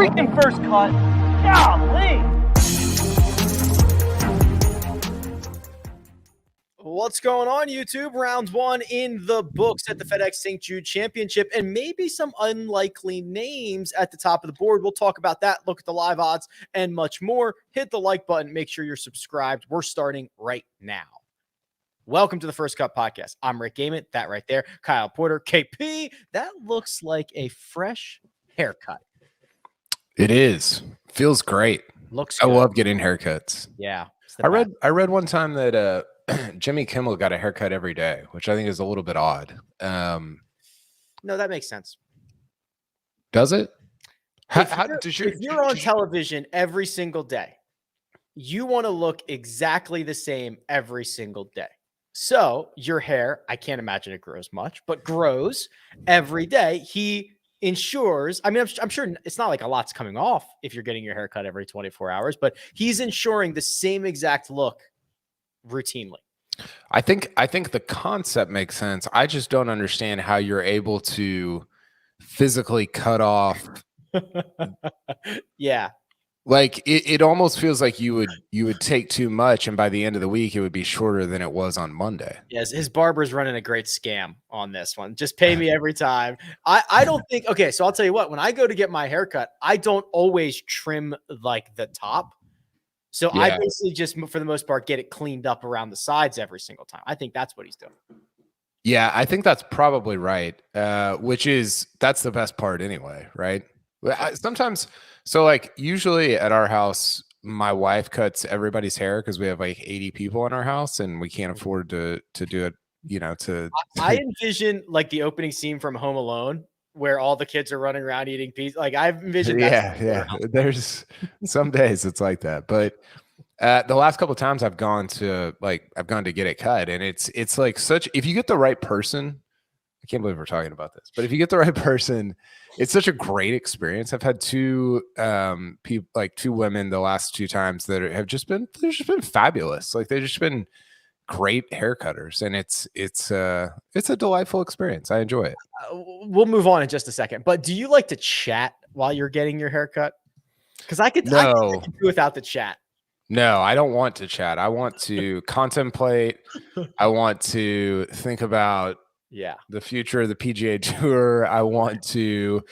freaking first cut. Golly. What's going on, YouTube? Round one in the books at the FedEx St. Jude Championship, and maybe some unlikely names at the top of the board. We'll talk about that, look at the live odds, and much more. Hit the like button. Make sure you're subscribed. We're starting right now. Welcome to the First Cut Podcast. I'm Rick Gaiman. That right there. Kyle Porter, KP. That looks like a fresh haircut. It is. Feels great. Looks good. I love getting haircuts. Yeah. I read one time that Jimmy Kimmel got a haircut every day, which I think is a little bit odd. No, that makes sense. Does it? If you're on television every single day, you want to look exactly the same every single day. So your hair, I can't imagine it grows much, but grows every day. He ensures, I mean, I'm sure it's not like a lot's coming off if you're getting your hair cut every 24 hours, but he's ensuring the same exact look routinely. I think the concept makes sense. I just don't understand how you're able to physically cut off. Yeah. Like it almost feels like you would take too much, and by the end of the week it would be shorter than it was on Monday. Yes, his barber's running a great scam on this one. Just pay me every time. I don't think, okay, so I'll tell you what, when I go to get my haircut, I don't always trim like the top. So yeah. I basically just, for the most part, get it cleaned up around the sides every single time. I think that's what he's doing. Yeah, I think that's probably right. That's the best part anyway, right? Sometimes, so like usually at our house, my wife cuts everybody's hair because we have like 80 people in our house and we can't afford to do it, I envision like the opening scene from Home Alone where all the kids are running around eating pizza. Like I've envisioned that. Yeah. There's some days it's like that. But the last couple of times I've gone to get it cut, and it's like if you get the right person, I can't believe we're talking about this, but if you get the right person, it's such a great experience. I've had two women the last two times that have just been fabulous. Like they've just been great haircutters, and it's a delightful experience. I enjoy it. We'll move on in just a second, but do you like to chat while you're getting your haircut? Because I could do without the chat. No, I don't want to chat. I want to contemplate. I want to think about the future of the PGA Tour. I want to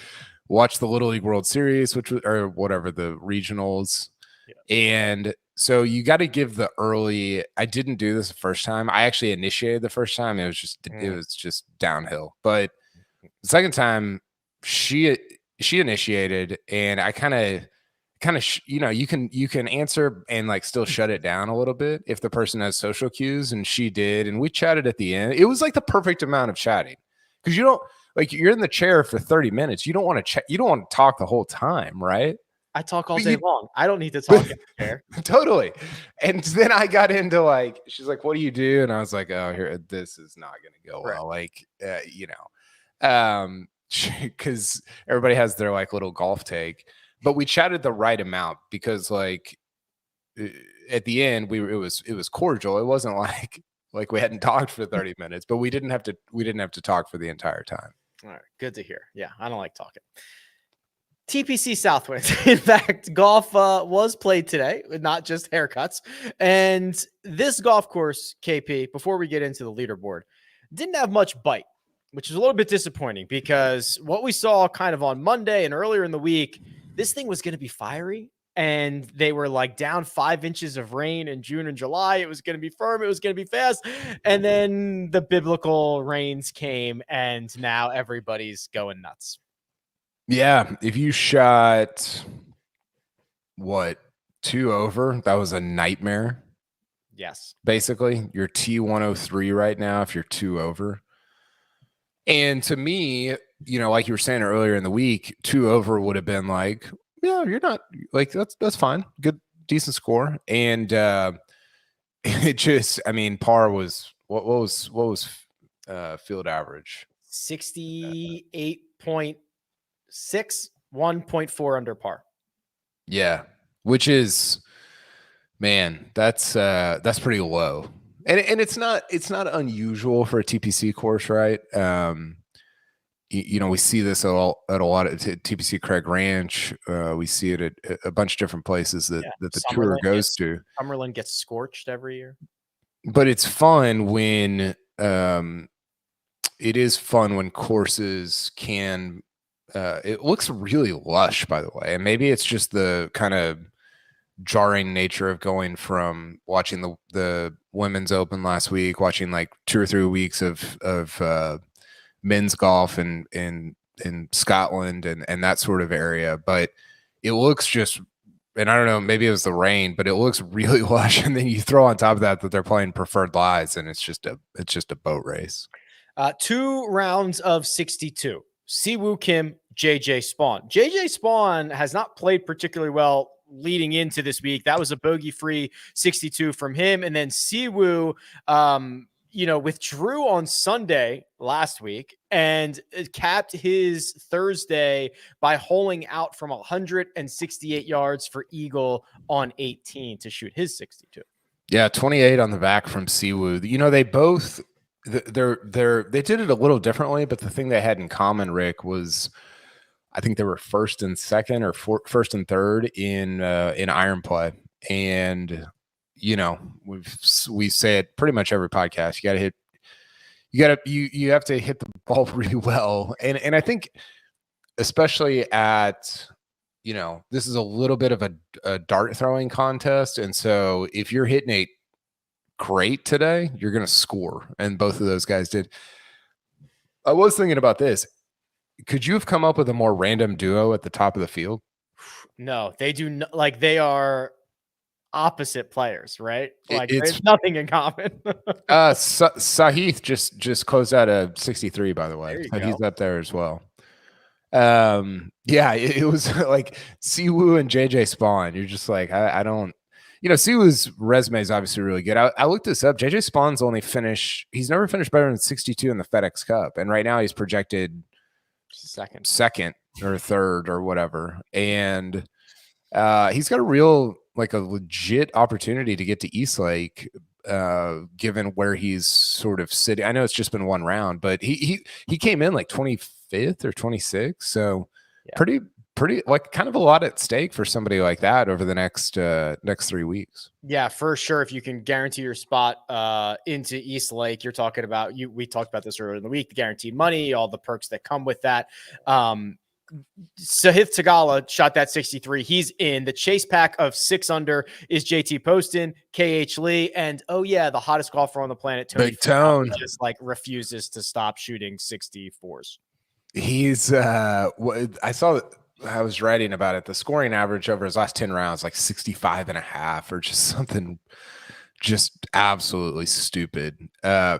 watch the Little League World Series, or whatever, the regionals. Yeah. And so you got to give the early. I didn't do this the first time. I actually initiated the first time. It was just downhill. But the second time, she initiated, and I kind of you can answer and like still shut it down a little bit if the person has social cues, and she did, and we chatted at the end. It was like the perfect amount of chatting, because you don't, like, you're in the chair for 30 minutes. You don't want to chat. You don't want to talk the whole time, right? I talk all day long. I don't need to talk in the chair. Totally. And then I got into like, she's like, "What do you do?" And I was like, "Oh, here, this is not going to go well." Like, because everybody has their like little golf take. But we chatted the right amount, because like at the end it was cordial. It wasn't like we hadn't talked for 30 minutes, but we didn't have to talk for the entire time. All right, good to hear. Yeah, I don't like talking. TPC Southwinds. In fact, golf was played today, not just haircuts. And this golf course, KP, before we get into the leaderboard, didn't have much bite, which is a little bit disappointing, because what we saw kind of on Monday and earlier in the week, this thing was going to be fiery, and they were like down 5 inches of rain in June and July. It was going to be firm. It was going to be fast. And then the biblical rains came, and now everybody's going nuts. Yeah. If you shot 2 over, that was a nightmare. Yes. Basically, you're T103 right now if you're 2 over. And to me, like you were saying earlier in the week, 2 over would have been like, yeah, you're not like, that's fine. Good, decent score. And it just, I mean, par was, what was field average? 68.6, 1.4 under par. Yeah. Which is, man, that's pretty low. And it's not unusual for a TPC course, right? we see this at a lot of TPC Craig Ranch. We see it at a bunch of different places that the tour goes to. Summerlin gets scorched every year. But it's fun when it is fun when courses can. It looks really lush, by the way, and maybe it's just the kind of jarring nature of going from watching the Women's Open last week, watching like 2 or 3 weeks of men's golf in Scotland and that sort of area. But it looks just, and I don't know, maybe it was the rain, but it looks really lush. And then you throw on top of that they're playing preferred lies, and it's just a boat race. 2 rounds of 62. Siwoo Kim, JJ Spawn. JJ Spawn has not played particularly well leading into this week. That was a bogey-free 62 from him. And then Siwoo, withdrew on Sunday last week and capped his Thursday by holing out from 168 yards for eagle on 18 to shoot his 62. Yeah, 28 on the back from Siwoo. They both they did it a little differently, but the thing they had in common, Rick, was I think they were first and second or first and third in iron play. And we say it pretty much every podcast. You have to hit the ball really well. And I think especially at, this is a little bit of a dart throwing contest. And so if you're hitting it great today, you're going to score. And both of those guys did. I was thinking about this. Could you have come up with a more random duo at the top of the field? No, they do. They are opposite players, right? There's nothing in common. Sahith just closed out a 63, by the way. So he's up there as well. It was like Siwoo and JJ Spawn. You're just like, I don't, Siwoo's resume is obviously really good. I looked this up. JJ Spawn's he's never finished better than 62 in the FedEx Cup. And right now he's projected second or third or whatever. And he's got a legit opportunity to get to Eastlake, given where he's sort of sitting. I know it's just been one round, but he came in like 25th or 26th. So pretty kind of a lot at stake for somebody like that over the next 3 weeks. Yeah, for sure. If you can guarantee your spot into Eastlake, you're talking about we talked about this earlier in the week, the guaranteed money, all the perks that come with that. Sahith Tagala shot that 63. He's in. The chase pack of 6 under is JT Poston, KH Lee, and the hottest golfer on the planet, Tony Big Tone, just refuses to stop shooting 64s. He's I saw, I was writing about it, the scoring average over his last 10 rounds, like 65.5 or just something just absolutely stupid.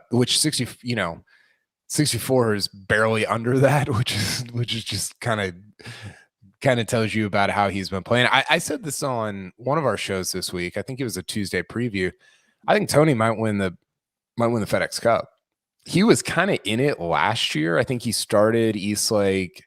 Which 64 is barely under that, which is just kind of tells you about how he's been playing. I said this on one of our shows this week. I think it was a Tuesday preview. I think Tony might win the FedEx Cup. He was kind of in it last year. I think he started Eastlake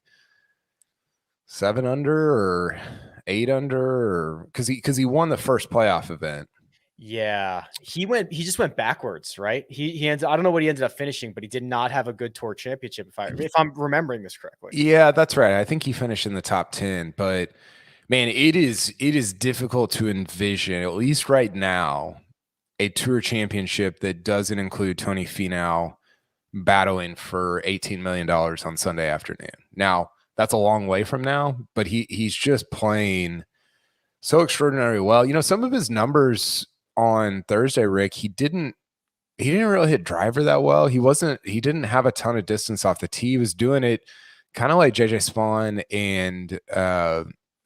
7 under or 8 under, or because he won the first playoff event. Yeah, he just went backwards, right? He ended, I don't know what he ended up finishing, but he did not have a good tour championship if I'm remembering this correctly. Yeah, that's right. I think he finished in the top 10, but man, it is difficult to envision, at least right now, a tour championship that doesn't include Tony Finau battling for $18 million on Sunday afternoon. Now, that's a long way from now, but he's just playing so extraordinarily well. Some of his numbers on Thursday, Rick, he didn't really hit driver that well. He didn't have a ton of distance off the tee. He was doing it kind of like JJ Spawn and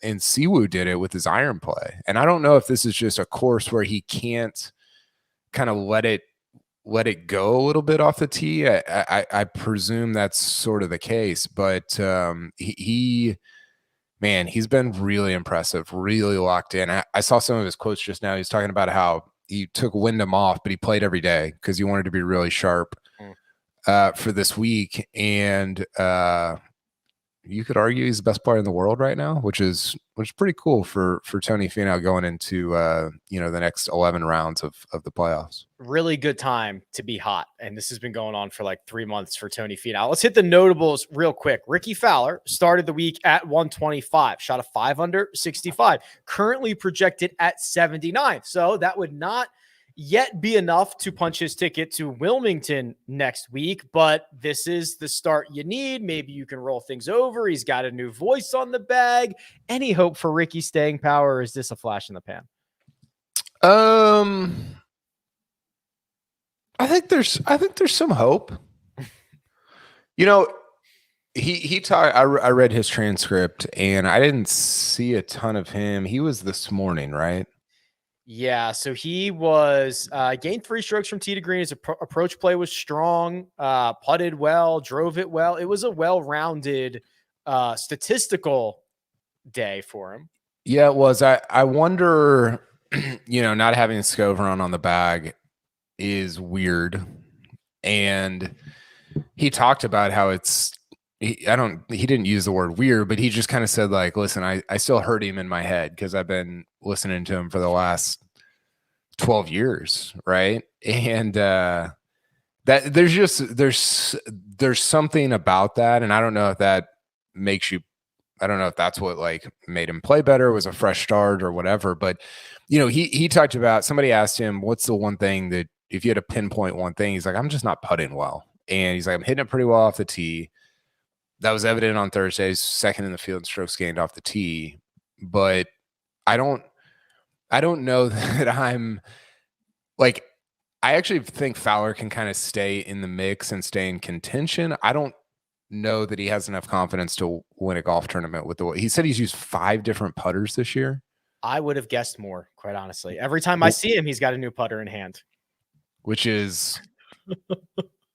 Siwoo did it with his iron play. And I don't know if this is just a course where he can't kind of let it go a little bit off the tee. I presume that's sort of the case, but he's been really impressive, really locked in. I saw some of his quotes just now. He's talking about how he took Wyndham off, but he played every day because he wanted to be really sharp for this week. And you could argue he's the best player in the world right now, which is pretty cool for Tony Finau going into the next 11 rounds of the playoffs. Really good time to be hot, and this has been going on for like 3 months for Tony Finau. Let's hit the notables real quick. Ricky Fowler started the week at 125, shot a 5 under 65, currently projected at 79. So that would not yet be enough to punch his ticket to Wilmington next week, but this is the start you need. Maybe you can roll things over. He's got a new voice on the bag. Any hope for Ricky staying power, or is this a flash in the pan? I think there's some hope. He talked. I read his transcript and I didn't see a ton of him. He was this morning, right? Yeah, so he was gained 3 strokes from tee to green. His approach play was strong, putted well, drove it well. It was a well-rounded statistical day for him. Yeah, it was. I wonder, not having Scoveron on the bag is weird. And he talked about how he didn't use the word weird, but he just kind of said like, listen, I still heard him in my head because I've been listening to him for the last 12 years. Right. And that there's something about that. And I don't know if that makes you, I don't know if that's what like made him play better, was a fresh start or whatever. But, he talked about, somebody asked him, what's the one thing that if you had to pinpoint one thing, he's like, I'm just not putting well. And he's like, I'm hitting it pretty well off the tee. That was evident on Thursdays, second in the field in strokes gained off the tee. But I don't know that I'm like, I actually think Fowler can kind of stay in the mix and stay in contention. I don't know that he has enough confidence to win a golf tournament with he said he's used 5 different putters this year. I would have guessed more, quite honestly. Every time I see him, he's got a new putter in hand, which is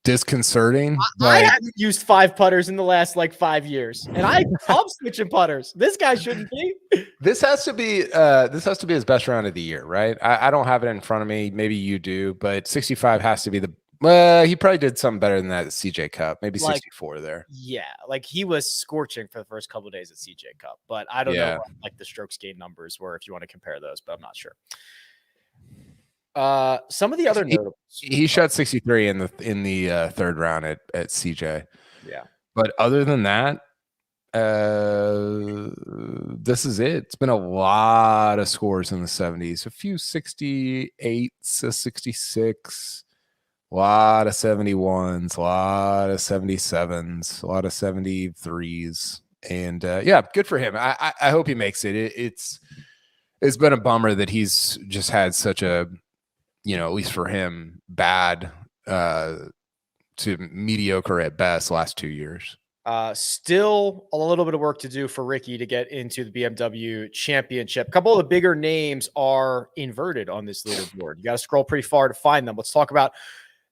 disconcerting. I haven't used 5 putters in the last like 5 years, and I'm switching putters. This guy shouldn't be. This has to be his best round of the year, right? I don't have it in front of me. Maybe you do, but 65 has to be he probably did something better than that at CJ Cup, maybe 64 there. Yeah, like he was scorching for the first couple of days at CJ Cup, but I don't know what, like the strokes gained numbers were if you want to compare those, but I'm not sure. Some of the other notables. He shot 63 in the third round at CJ. Yeah. But other than that, this is it. It's been a lot of scores in the 70s, a few 68s, a 66, a lot of 71s, a lot of 77s, a lot of 73s. And good for him. I hope he makes it. It's been a bummer that he's just had such a, at least for him, bad to mediocre at best last 2 years. Still a little bit of work to do for Ricky to get into the BMW Championship. A couple of the bigger names are inverted on this leaderboard. You got to scroll pretty far to find them. Let's talk about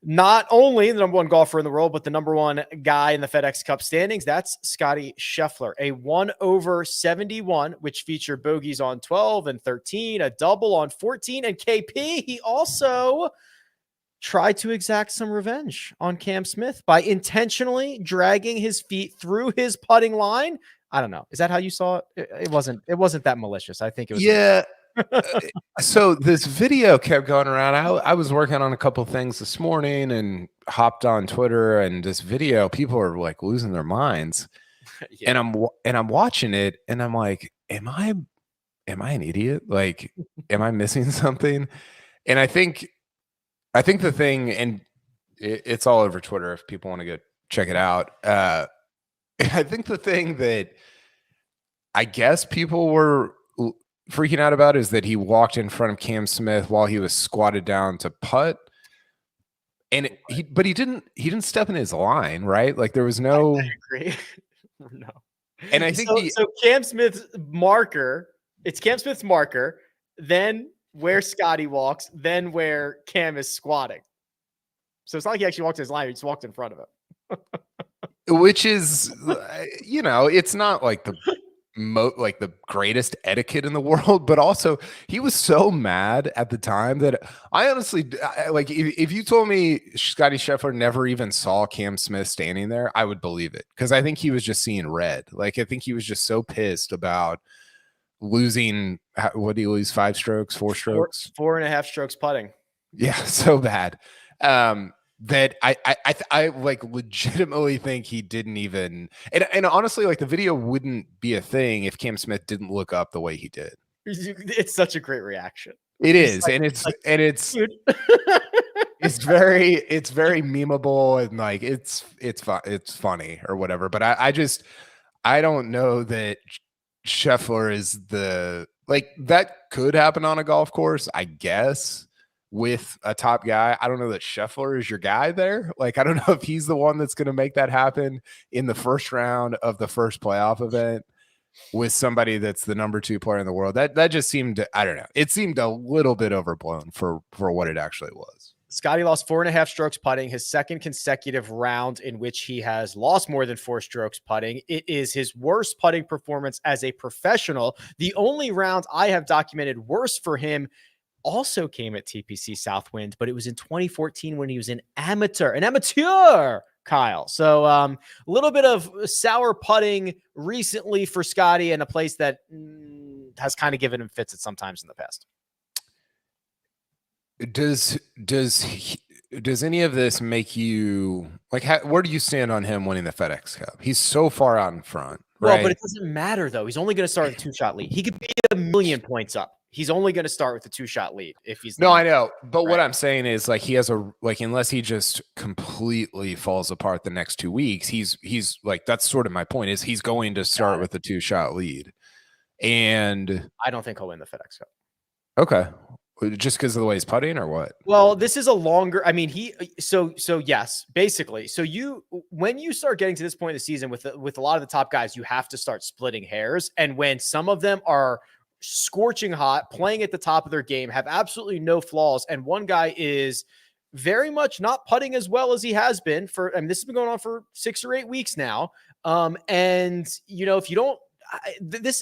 not only the number 1 golfer in the world, but the number 1 guy in the FedEx Cup standings. That's Scotty Scheffler, a 1 over 71, which featured bogeys on 12 and 13, a double on 14, and KP. He also tried to exact some revenge on Cam Smith by intentionally dragging his feet through his putting line. I don't know. Is that how you saw it? It wasn't that malicious. I think it was. Yeah. So this video kept going around. I was working on a couple things this morning and hopped on Twitter, and this video, people are like losing their minds. Yeah. And I'm watching it and I'm like, am I an idiot? Like, am I missing something? And I think the thing, and it's all over Twitter if people want to go check it out. I think the thing that I guess people were freaking out about is that he walked in front of Cam Smith while he was squatted down to putt, and but he didn't step in his line, right? Like there was no. I agree. No. And I think so Cam Smith's marker. It's Cam Smith's marker. Then where Scotty walks, then where Cam is squatting. So it's not like he actually walked in his line; he just walked in front of him. Which is, it's not like the like the greatest etiquette in the world, but also he was so mad at the time that I honestly like if you told me Scotty Scheffler never even saw Cam Smith standing there, I would believe it, because I think he was just seeing red. Like I think he was just so pissed about losing. What did he lose? 5 strokes, 4 strokes, 4.5 strokes putting. Yeah, so bad. That I like legitimately think he didn't even, and honestly, like the video wouldn't be a thing if Cam Smith didn't look up the way he did. It's such a great reaction. It is, like, and it's it's very memeable, and like it's funny or whatever. But I don't know that Scheffler is like that could happen on a golf course, I guess, with a top guy. I don't know that Scheffler is your guy there. Like, I don't know if he's the one that's going to make that happen in the first round of the first playoff event with somebody that's the number 2 player in the world. That just seemed, I don't know. It seemed a little bit overblown for what it actually was. Scotty lost 4.5 strokes putting, his second consecutive round in which he has lost more than 4 strokes putting. It is his worst putting performance as a professional. The only round I have documented worse for him also came at TPC Southwind, but it was in 2014 when he was an amateur, Kyle. So a little bit of sour putting recently for Scotty, and a place that has kind of given him fits at sometimes in the past. Does any of this make you like, where do you stand on him winning the FedEx Cup? He's so far out in front. Right? Well, but it doesn't matter though. He's only going to start with a 2-shot lead. He could be 1,000,000 points up. He's only going to start with a 2-shot lead if he's I know, but right. What I'm saying is, like, he has unless he just completely falls apart the next 2 weeks, he's like, that's sort of my point, is he's going to start with a 2-shot lead, and I don't think he'll win the FedEx Cup. Okay. Just because of the way he's putting, or what? Well, this is a longer, I mean, so yes, basically. So when you start getting to this point in the season with a lot of the top guys, you have to start splitting hairs. And when some of them are scorching hot, playing at the top of their game, have absolutely no flaws, and one guy is very much not putting as well as he has been this has been going on for 6 or 8 weeks now. And if you don't, this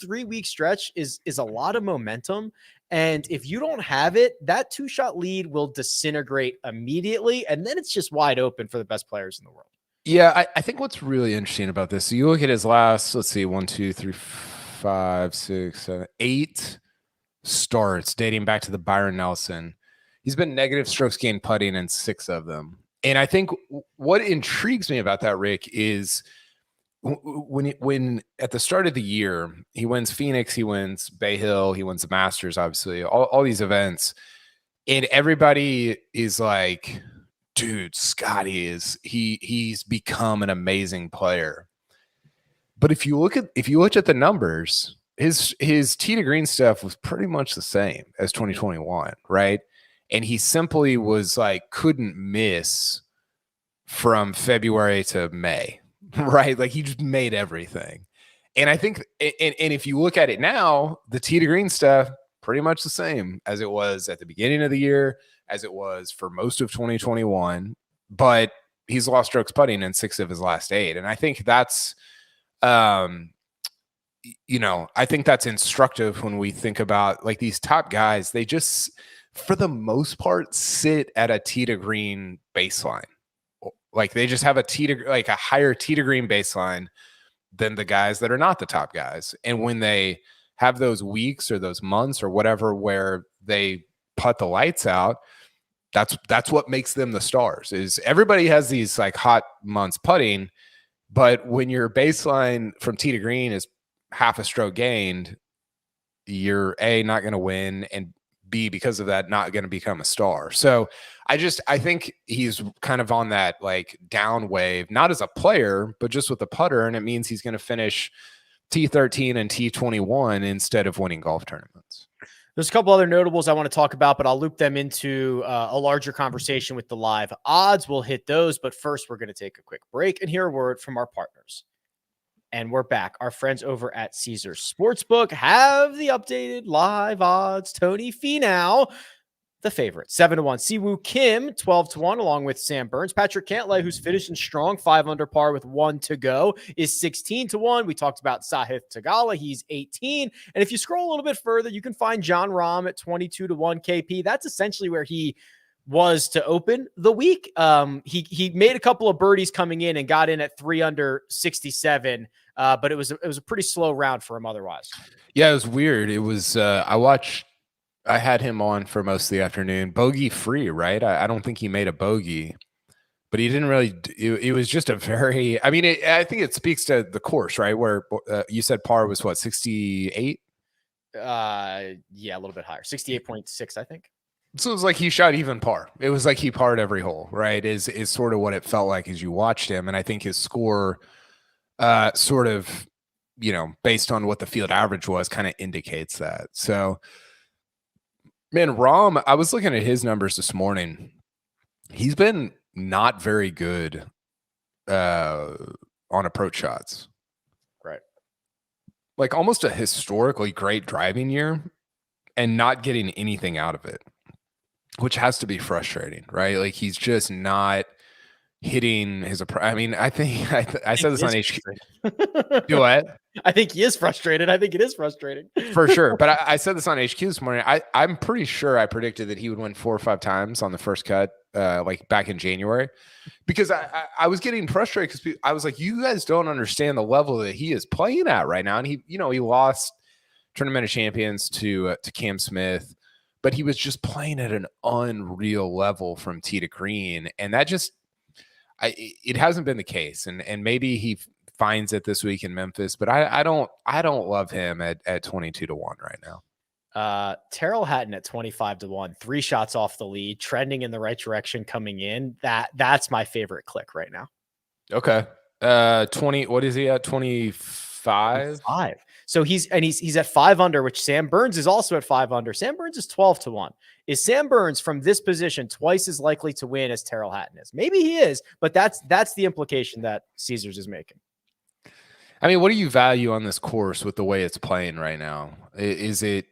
3-week stretch is a lot of momentum. And if you don't have it, that 2-shot lead will disintegrate immediately. And then it's just wide open for the best players in the world. Yeah. I think what's really interesting about this, so you look at his last, let's see, 1, 2, 3, 5, 6, 7, 8 starts dating back to the Byron Nelson. He's been negative strokes gained putting in 6 of them. And I think what intrigues me about that, Rick, is when at the start of the year, he wins Phoenix, he wins Bay Hill, he wins the Masters, obviously, all these events, and everybody is like, dude, Scotty he's become an amazing player. But if you look at the numbers, his tee to green stuff was pretty much the same as 2021, right? And he simply was like, couldn't miss from February to May. Right. Like, he just made everything. And I think, and if you look at it now, the tee to green stuff, pretty much the same as it was at the beginning of the year, as it was for most of 2021, but he's lost strokes putting in 6 of his last 8. And I think that's, I think that's instructive when we think about, like, these top guys. They just, for the most part, sit at a tee to green baseline. Like, they just have a higher tee to green baseline than the guys that are not the top guys. And when they have those weeks or those months or whatever where they putt the lights out, that's what makes them the stars. Is everybody has these like hot months putting, but when your baseline from tee to green is half a stroke gained, you're A, not going to win, and B, because of that, not going to become a star. So I think he's kind of on that like down wave, not as a player, but just with the putter. And it means he's going to finish T13 and T21 instead of winning golf tournaments. There's a couple other notables I want to talk about, but I'll loop them into a larger conversation with the live odds. We'll hit those, but first we're going to take a quick break and hear a word from our partners. And we're back. Our friends over at Caesars Sportsbook have the updated live odds. Tony Finau, the favorite. 7-1. Siwoo Kim, 12-1, along with Sam Burns. Patrick Cantlay, who's finishing strong, 5 under par with 1 to go, is 16-1. We talked about Sahith Theegala. He's 18. And if you scroll a little bit further, you can find John Rahm at 22-1 KP. That's essentially where he was to open the week. He made a couple of birdies coming in and got in at 3 under 67. But it was a pretty slow round for him otherwise. Yeah, it was weird. It was I had him on for most of the afternoon, bogey free, right? I don't think he made a bogey, but he didn't really. It was just a very. I mean, I think it speaks to the course, right? Where you said par was what, 68? Yeah, a little bit higher, 68.6, I think. So it was like he shot even par. It was like he parred every hole, right? Is sort of what it felt like as you watched him, and I think his score, sort of, based on what the field average was, kind of indicates that. So. Man, Rahm, I was looking at his numbers this morning. He's been not very good on approach shots. Right. Like almost a historically great driving year and not getting anything out of it, which has to be frustrating, right? Like he's just not hitting his approach. I mean, I think I said this on HQ. Do what? I think he is frustrated. I think it is frustrating. For sure. But I said this on HQ this morning. I'm pretty sure I predicted that he would win 4 or 5 times on the first cut, like back in January, because I was getting frustrated because I was like, you guys don't understand the level that he is playing at right now. And he lost Tournament of Champions to Cam Smith, but he was just playing at an unreal level from tee to green. And that just, it hasn't been the case. And maybe he finds it this week in Memphis, but I don't love him at 22-1 right now. Terrell Hatton at 25-1, 3 shots off the lead, trending in the right direction coming in. That's my favorite click right now. Okay. 20, what is he at? 25? 5. So he's at 5 under, which Sam Burns is also at 5 under. Sam Burns is 12-1. Is Sam Burns from this position twice as likely to win as Terrell Hatton is? Maybe he is, but that's the implication that Caesars is making. I mean, what do you value on this course with the way it's playing right now? Is it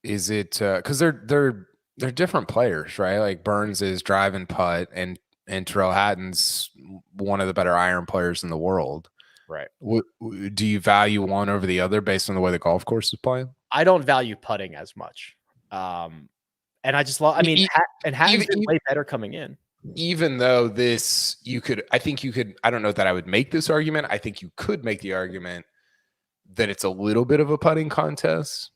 because they're different players, right? Like Burns is drive and putt, and Terrell Hatton's one of the better iron players in the world. Right. Do you value one over the other based on the way the golf course is playing? I don't value putting as much. And I just love, Hatton's been way better coming in. Even though I don't know that I would make this argument. I think you could make the argument that it's a little bit of a putting contest.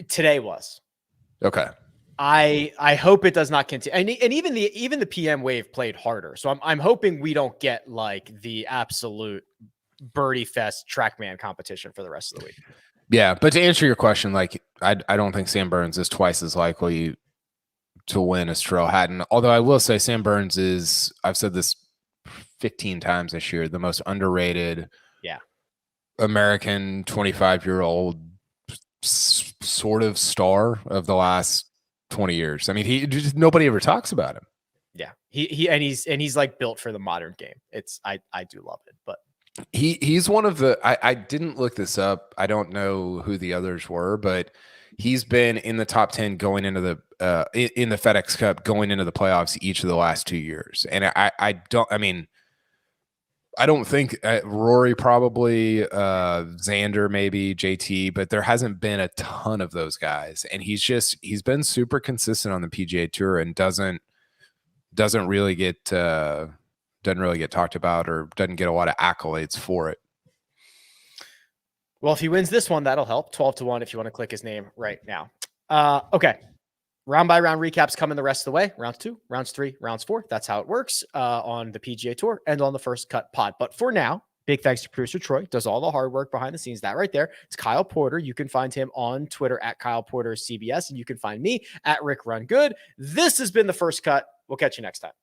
Today was. Okay. I hope it does not continue. And even the PM wave played harder. So I'm hoping we don't get like the absolute birdie fest TrackMan competition for the rest of the week. Yeah, but to answer your question, like I don't think Sam Burns is twice as likely to win as Terrell Hatton. Although I will say Sam Burns is, I've said this 15 times this year, the most underrated American 25-year-old sort of star of the last 20 years. I mean, nobody ever talks about him. Yeah. He's like built for the modern game. I do love it, but he's one of the, I didn't look this up. I don't know who the others were, but he's been in the top 10 going into the in the FedEx Cup going into the playoffs each of the last 2 years. And I don't think Rory probably, Xander maybe, JT, but there hasn't been a ton of those guys. And he's been super consistent on the PGA Tour and doesn't really get talked about or doesn't get a lot of accolades for it. Well, if he wins this one, that'll help. 12-1 if you want to click his name right now. Okay. Round by round recaps coming the rest of the way. Rounds 2, rounds 3, rounds 4. That's how it works on the PGA Tour and on the First Cut pod. But for now, big thanks to producer Troy. Does all the hard work behind the scenes. That right there. It's Kyle Porter. You can find him on Twitter at Kyle Porter CBS. And you can find me at Rick Run Good. This has been the First Cut. We'll catch you next time.